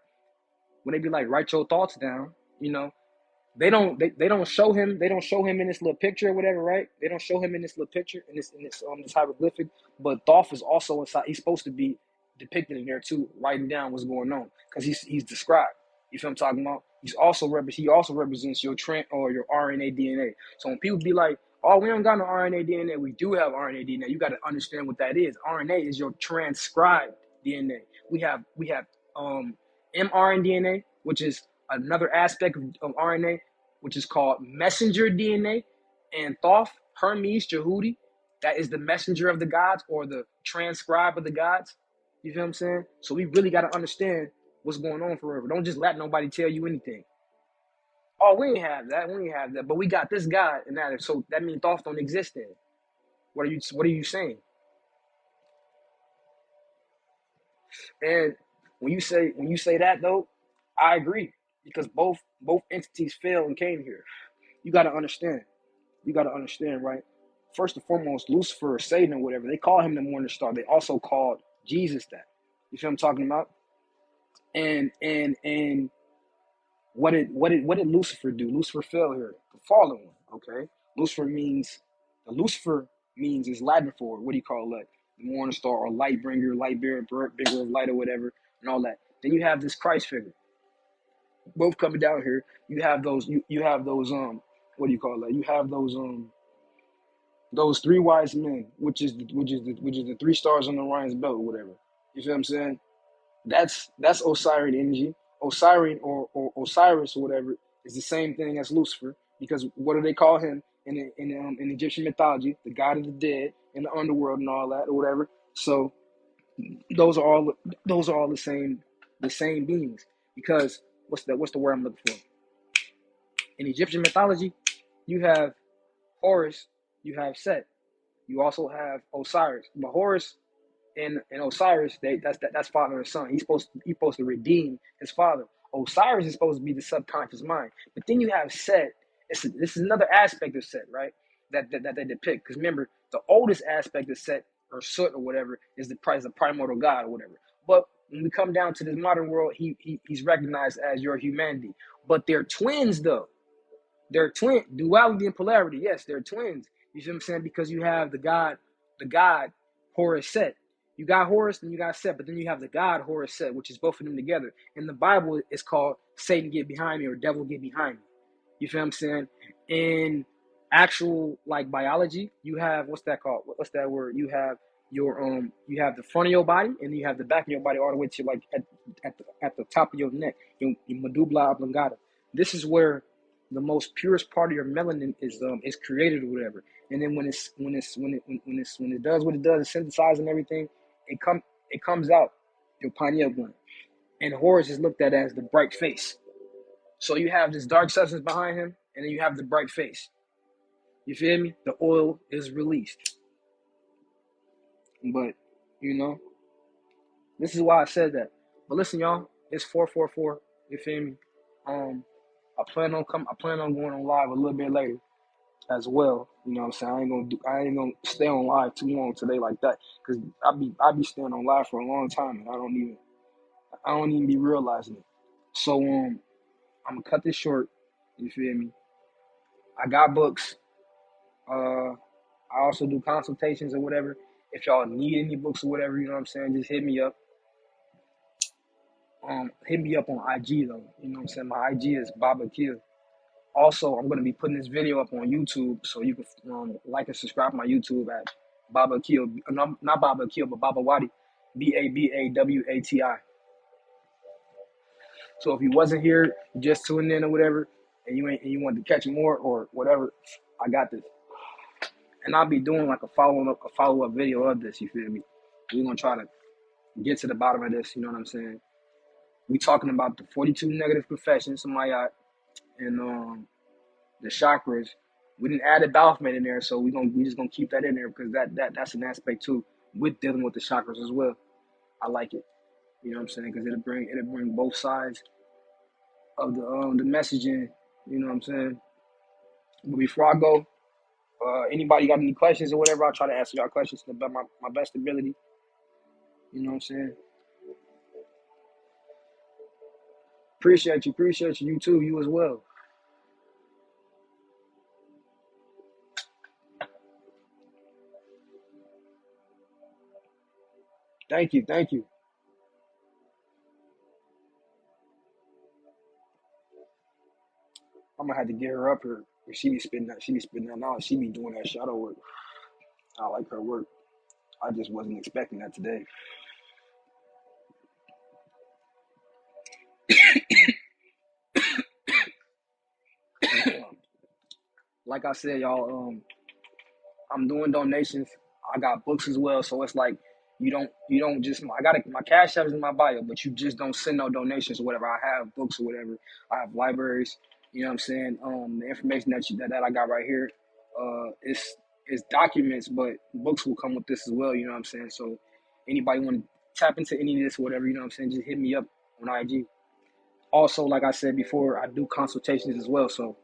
When they be like, write your thoughts down, they don't show him, in this little picture or whatever, right? They don't show him in this little picture, in this hieroglyphic. But Thoth is also inside. He's supposed to be depicted in there too, writing down what's going on, because he's described. You feel what I'm talking about? He also represents your trend or your RNA DNA. So when people be like, oh, we don't got no RNA DNA, we do have RNA DNA. You got to understand what that is. RNA is your transcribed DNA. We have mRNA, which is another aspect of RNA, which is called messenger DNA. And Thoth, Hermes, Jehudi, that is the messenger of the gods, or the transcribe of the gods. You feel what I'm saying? So we really got to understand what's going on forever. Don't just let nobody tell you anything. Oh, we ain't have that. We ain't have that. But we got this guy and that. So that means Thoth don't exist then. What are you saying? And when you say that though, I agree, because both entities fell and came here. You got to understand. You got to understand, right? First and foremost, Lucifer or Satan or whatever, they call him the morning star. They also called Jesus that. You feel what I'm talking about? And what did Lucifer do? Lucifer fell here, the fallen one. Okay, Lucifer means is Latin for, what do you call that? The morning star, or light bringer, light bearer, bringer of light or whatever, and all that. Then you have this Christ figure. Both coming down here. You have those what do you call that? You have those three wise men, which is the three stars on the Orion's belt or whatever. You feel what I'm saying? That's Osirian energy. Osirian, or Osiris or whatever, is the same thing as Lucifer, because what do they call him in Egyptian mythology? The god of the dead in the underworld and all that or whatever. So those are all the same beings, because what's the word I'm looking for? In Egyptian mythology, you have Horus, you have Set, you also have Osiris. But Horus and Osiris, that's father and son. He's supposed to redeem his father. Osiris is supposed to be the subconscious mind. But then you have Set. This is another aspect of Set, right? That they depict. Because remember, the oldest aspect of Set, or Sut or whatever, is the primordial God or whatever. But when we come down to this modern world, he's recognized as your humanity. But they're twins though. They're twin duality and polarity. Yes, they're twins. You see what I'm saying? Because you have the god Horus Set. You got Horus and you got Set, but then you have the god Horus Set, which is both of them together. In the Bible, it's called Satan get behind me, or devil get behind me. You feel what I'm saying? In actual like biology, you have, what's that called? What's that word? You have the front of your body, and you have the back of your body, all the way to like at the top of your neck, your medulla oblongata. This is where the most purest part of your melanin is created or whatever. And then when it does what it does, it synthesizes and everything, it comes out your pineal gland. And Horus is looked at as the bright face. So you have this dark substance behind him, and then you have the bright face. You feel me? The oil is released. But you know, this is why I said that. But listen, y'all, it's 444. You feel me? I plan on going on live a little bit later as well. You know what I'm saying? I ain't gonna stay on live too long today like that, because I be staying on live for a long time, and I don't even be realizing it. So I'm gonna cut this short. You feel me? I got books. I also do consultations or whatever. If y'all need any books or whatever, you know what I'm saying, just hit me up. hit me up on IG though. You know what I'm saying? My IG is BabaAkil. Also, I'm gonna be putting this video up on YouTube, so you can like and subscribe to my YouTube at BabaAkil. Not BabaAkil, but BabaWadi, BabaWati. So if you wasn't here, you just tuned in or whatever, and you wanted to catch more or whatever, I got this. And I'll be doing like a follow up video of this. You feel me? We're gonna try to get to the bottom of this. You know what I'm saying? We talking about the 42 negative confessions, Samayat, and the chakras. We didn't add a Bauthman in there, so we just gonna keep that in there because that's an aspect too with dealing with the chakras as well. I like it. You know what I'm saying? Because it'll bring both sides of the messaging. You know what I'm saying? But before I go, anybody got any questions or whatever, I'll try to answer y'all questions to my best ability. You know what I'm saying? Appreciate you. You too. You as well. Thank you. I'm gonna have to get her up here. She be spitting that knowledge. She be doing that shadow work. I like her work. I just wasn't expecting that today. Like I said, y'all, I'm doing donations. I got books as well, so it's like you don't just I got my cash app is in my bio, but you just don't send no donations or whatever. I have books or whatever. I have libraries. You know what I'm saying? The information that I got right here, is documents, but books will come with this as well. You know what I'm saying? So anybody want to tap into any of this or whatever, you know what I'm saying? Just hit me up on IG. Also, like I said before, I do consultations as well. So,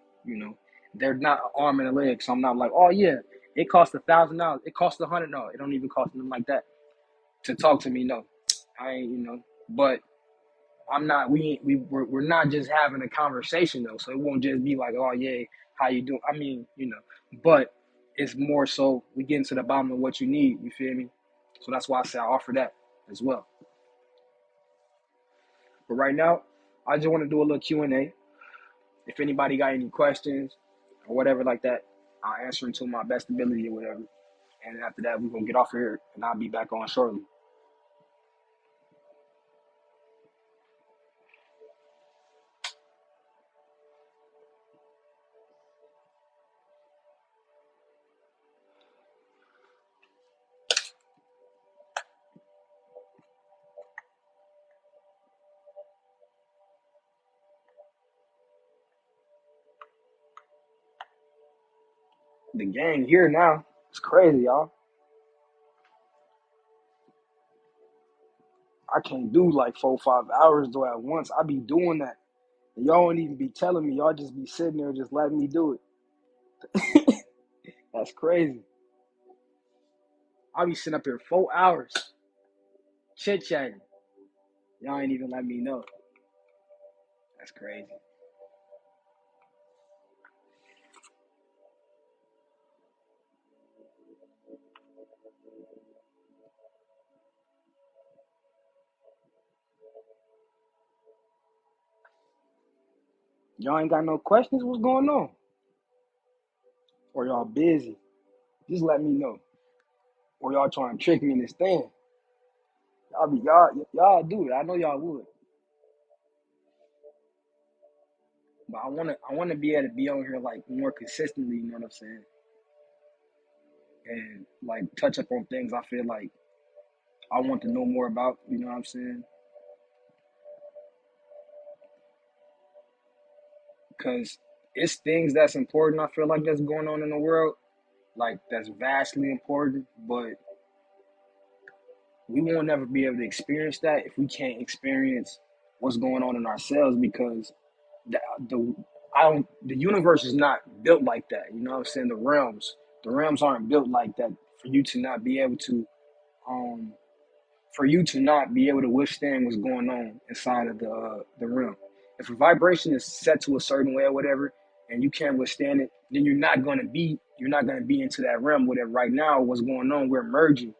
they're not an arm and a leg. So I'm not like, oh yeah, it costs $1,000. It costs $100. No, it don't even cost them like that to talk to me. No, I ain't. But I'm not. We're not just having a conversation though. So it won't just be like, oh yeah, how you doing? I mean, but it's more so we get into the bottom of what you need. You feel me? So that's why I say I offer that as well. But right now, I just want to do a little Q&A. If anybody got any questions or whatever like that, I'll answer them to my best ability or whatever. And after that, we're going to get off of here and I'll be back on shortly. The gang here now. It's crazy, y'all. I can't do like 4 or 5 hours though at once. I be doing that. And y'all don't even be telling me. Y'all just be sitting there just letting me do it. That's crazy. I be sitting up here 4 hours chit chatting. Y'all ain't even let me know. That's crazy. Y'all ain't got no questions? What's going on? Or y'all busy? Just let me know. Or y'all trying to trick me in this thing? Y'all do it. I know y'all would. But I wanna be able to be on here like more consistently, you know what I'm saying? And like touch up on things I feel like I want to know more about, you know what I'm saying? Because it's things that's important, I feel like that's going on in the world, like that's vastly important, but we won't never be able to experience that if we can't experience what's going on in ourselves because the the the universe is not built like that. You know what I'm saying? The realms aren't built like that for you to not be able to um withstand what's going on inside of the realm. If a vibration is set to a certain way or whatever, and you can't withstand it, then you're not gonna be into that realm. Whatever. Right now, what's going on? We're merging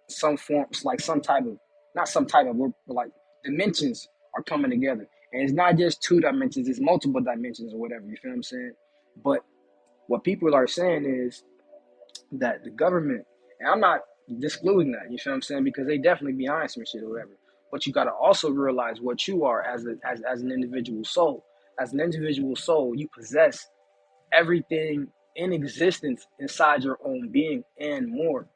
some forms, like some type of, not some type of, we're like dimensions are coming together. And it's not just two dimensions, it's multiple dimensions or whatever, you feel what I'm saying? But what people are saying is that the government, and I'm not discluding that, you feel what I'm saying? Because they definitely behind some shit or whatever. But you gotta also realize what you are as an individual soul. As an individual soul, you possess everything in existence inside your own being and more.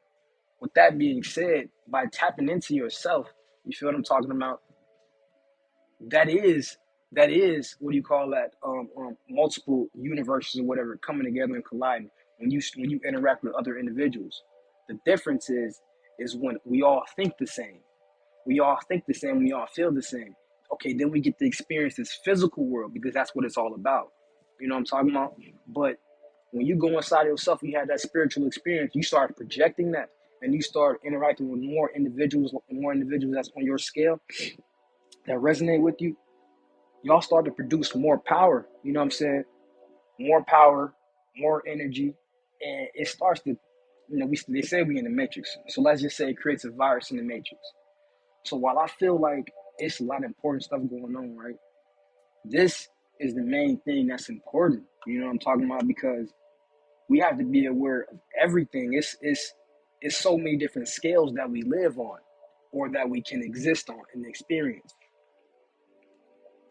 With that being said, by tapping into yourself, you feel what I'm talking about? That is what do you call that? Multiple universes or whatever coming together and colliding when you interact with other individuals. The difference is when we all think the same. We all think the same. We all feel the same. Okay, then we get to experience this physical world because that's what it's all about. You know what I'm talking about? But when you go inside yourself, you have that spiritual experience. You start projecting that, and you start interacting with more individuals that's on your scale that resonate with you. Y'all start to produce more power. You know what I'm saying? More power, more energy, and it starts to, they say we in the matrix. So let's just say it creates a virus in the matrix. So while I feel like it's a lot of important stuff going on, right? This is the main thing that's important. You know what I'm talking about? Because we have to be aware of everything. It's so many different scales that we live on, or that we can exist on and experience.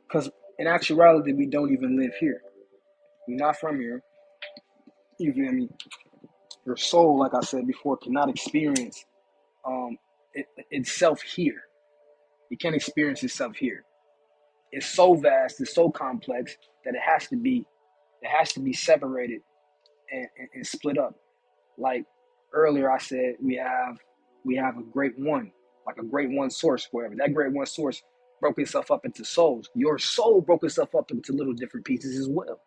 Because in actuality, we don't even live here. We're not from here. You feel me? Your soul, like I said before, cannot experience itself here. It can't experience itself here. It's so vast, it's so complex that it has to be separated and split up. Like earlier I said, we have a great one, like a great one source, wherever. That great one source broke itself up into souls. Your soul broke itself up into little different pieces as well.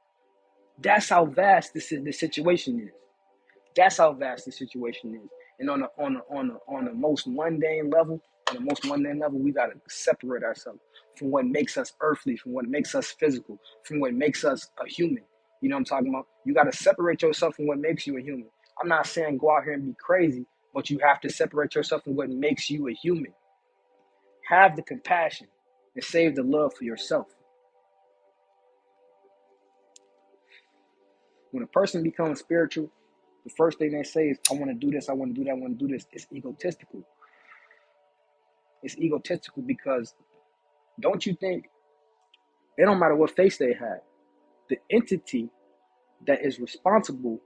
That's how vast this situation is. That's how vast the situation is. And on the most mundane level, we gotta separate ourselves from what makes us earthly, from what makes us physical, from what makes us a human. You know what I'm talking about? You gotta separate yourself from what makes you a human. I'm not saying go out here and be crazy, but you have to separate yourself from what makes you a human. Have the compassion and save the love for yourself. When a person becomes spiritual, the first thing they say is, I want to do this, I want to do that, I want to do this. It's egotistical. It's egotistical because don't you think it don't matter what face they have, the entity that is responsible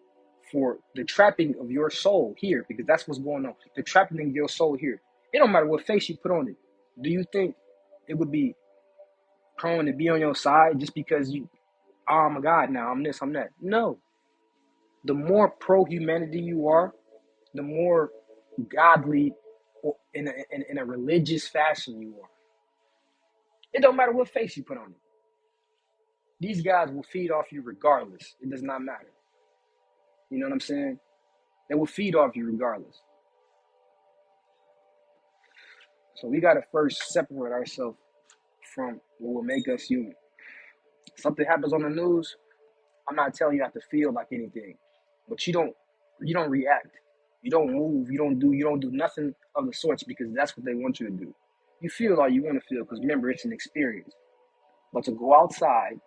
for the trapping of your soul here, because that's what's going on, the trapping of your soul here. It don't matter what face you put on it. Do you think it would be prone to be on your side just because oh my God, now I'm this, I'm that? No. The more pro humanity you are, the more godly or in a religious fashion you are. It don't matter what face you put on it. These guys will feed off you regardless. It does not matter. You know what I'm saying? They will feed off you regardless. So we gotta first separate ourselves from what will make us human. Something happens on the news, I'm not telling you have to feel like anything, but you don't react. You don't move. You don't do nothing of the sorts because that's what they want you to do. You feel all you want to feel because remember it's an experience. But to go outside,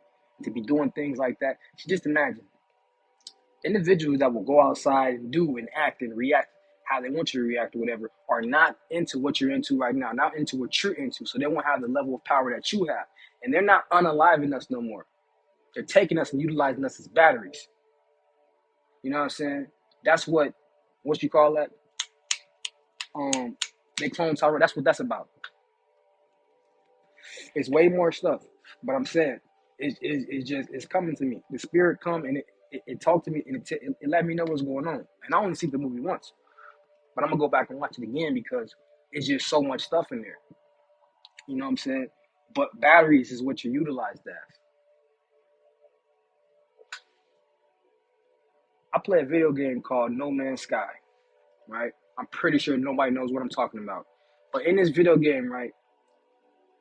to be doing things like that, just imagine individuals that will go outside and do and act and react how they want you to react or whatever are not into what you're into right now, not into what you're into. So they won't have the level of power that you have. And they're not unaliving us no more. They're taking us and utilizing us as batteries. You know what I'm saying? That's what you call that? They clone Tyra. That's what that's about. It's way more stuff. But I'm saying it's coming to me. The spirit come and it talked to me and it let me know what's going on. And I only see the movie once, but I'm gonna go back and watch it again because it's just so much stuff in there. You know what I'm saying? But batteries is what you utilized as. I play a video game called No Man's Sky, right? I'm pretty sure nobody knows what I'm talking about. But in this video game, right,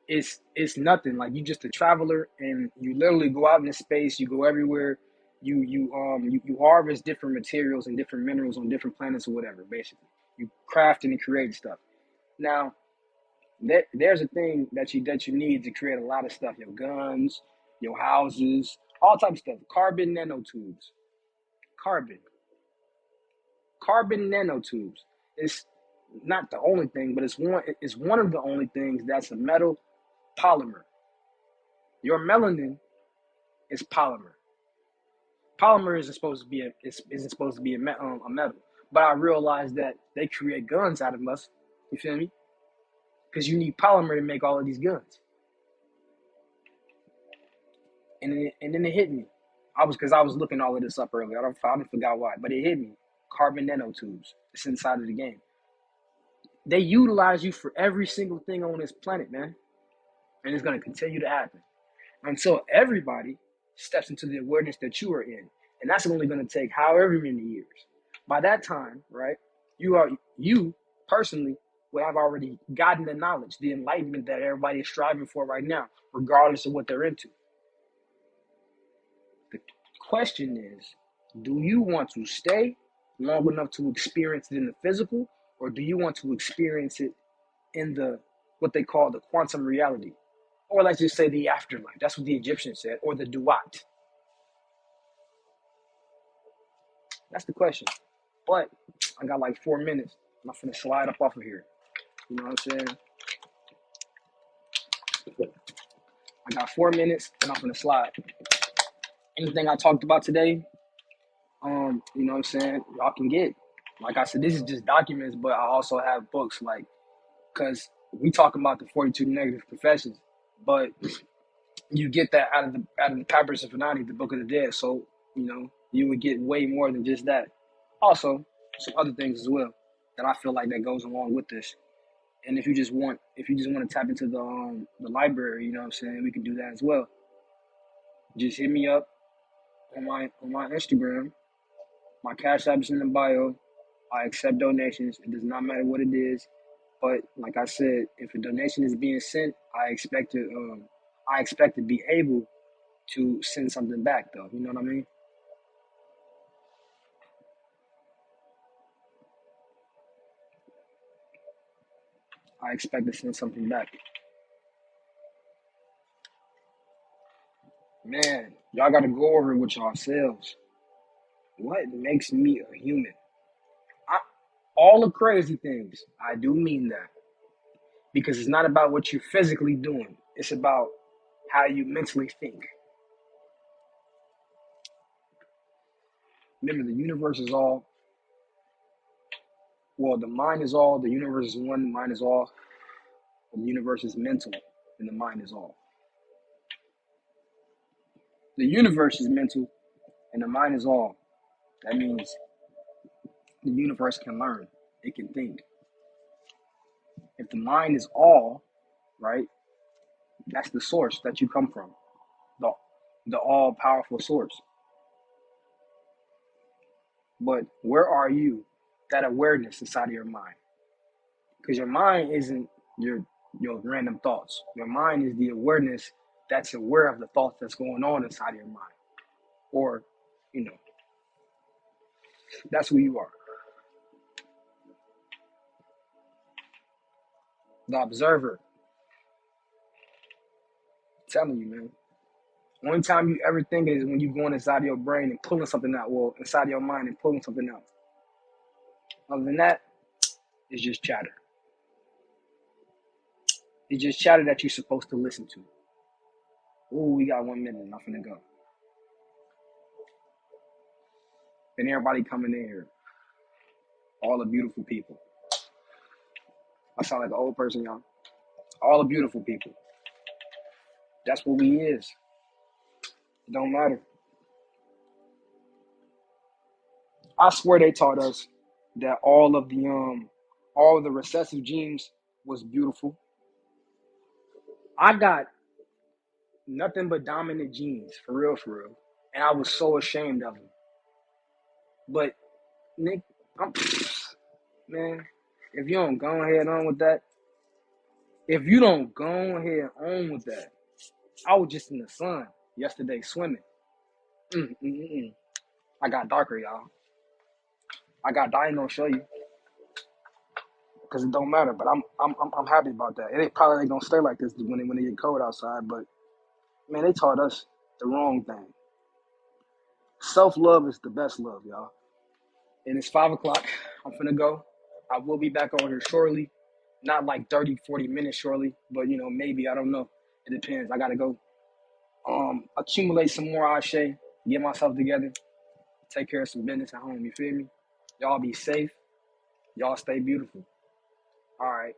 it's nothing. Like you just a traveler and you literally go out into space, you go everywhere, you harvest different materials and different minerals on different planets or whatever, basically. You craft and create stuff. Now, there's a thing that you need to create a lot of stuff. Your guns, your houses, all types of stuff. Carbon nanotubes. Carbon. Carbon nanotubes. It's not the only thing, but it's one of the only things that's a metal polymer. Your melanin is polymer. Polymer isn't supposed to be a metal. But I realized that they create guns out of us. You feel me? Because you need polymer to make all of these guns. And then it hit me. I was looking all of this up earlier. I forgot why, but it hit me. Carbon nanotubes. It's inside of the game. They utilize you for every single thing on this planet, man, and it's gonna continue to happen until everybody steps into the awareness that you are in, and that's only gonna take however many years. By that time, right, you personally will have already gotten the knowledge, the enlightenment that everybody is striving for right now, regardless of what they're into. The question is, do you want to stay long enough to experience it in the physical, or do you want to experience it in the what they call the quantum reality? Or let's just say the afterlife. That's what the Egyptians said, or the duat. That's the question. But I got like 4 minutes. I'm finna slide up off of here. You know what I'm saying? I got 4 minutes and I'm finna slide. Anything I talked about today, you know what I'm saying, y'all can get. Like I said, this is just documents, but I also have books, like, because we talk about the 42 negative professions, but you get that out of the Papyrus of Anani, the Book of the Dead. So, you know, you would get way more than just that. Also, some other things as well that I feel like that goes along with this. And if you just want to tap into the library, you know what I'm saying, we can do that as well. Just hit me up on my Instagram. My Cash App is in the bio. I accept donations. It does not matter what it is. But like I said, if a donation is being sent, I expect to be able to send something back, though. You know what I mean? I expect to send something back. Man, y'all got to go over it with yourselves. What makes me a human? I, all the crazy things, I do mean that. Because it's not about what you're physically doing. It's about how you mentally think. Remember, the universe is all, well, the mind is all, the universe is one, the mind is all. The universe is mental, and the mind is all. The universe is mental, and the mind is all. That means the universe can learn. It can think. If the mind is all, right, that's the source that you come from. The, the all-powerful source. But where are you? That awareness inside of your mind. Because your mind isn't your random thoughts. Your mind is the awareness that's aware of the thoughts that's going on inside of your mind. Or, you know, that's who you are. The observer. I'm telling you, man. Only time you ever think is when you're going inside of your brain and pulling something out. Well, inside of your mind and pulling something out. Other than that, it's just chatter. It's just chatter that you're supposed to listen to. Ooh, we got 1 minute. I'm finna go. And everybody coming in here. All the beautiful people. I sound like an old person, y'all. All the beautiful people. That's what we is. It don't matter. I swear they taught us that all of the recessive genes was beautiful. I got nothing but dominant genes, for real, and I was so ashamed of them. But Nick, man, if you don't go ahead on with that, I was just in the sun yesterday swimming. I got darker, y'all. I ain't gonna show you. because it don't matter. But I'm happy about that. It ain't probably ain't gonna stay like this when it get cold outside. But man, they taught us the wrong thing. Self love is the best love, y'all. And it's 5 o'clock. I'm finna go. I will be back on here shortly. Not like 30, 40 minutes shortly, but maybe, I don't know. It depends. I gotta go accumulate some more Ashe, get myself together, take care of some business at home, you feel me? Y'all be safe. Y'all stay beautiful. All right.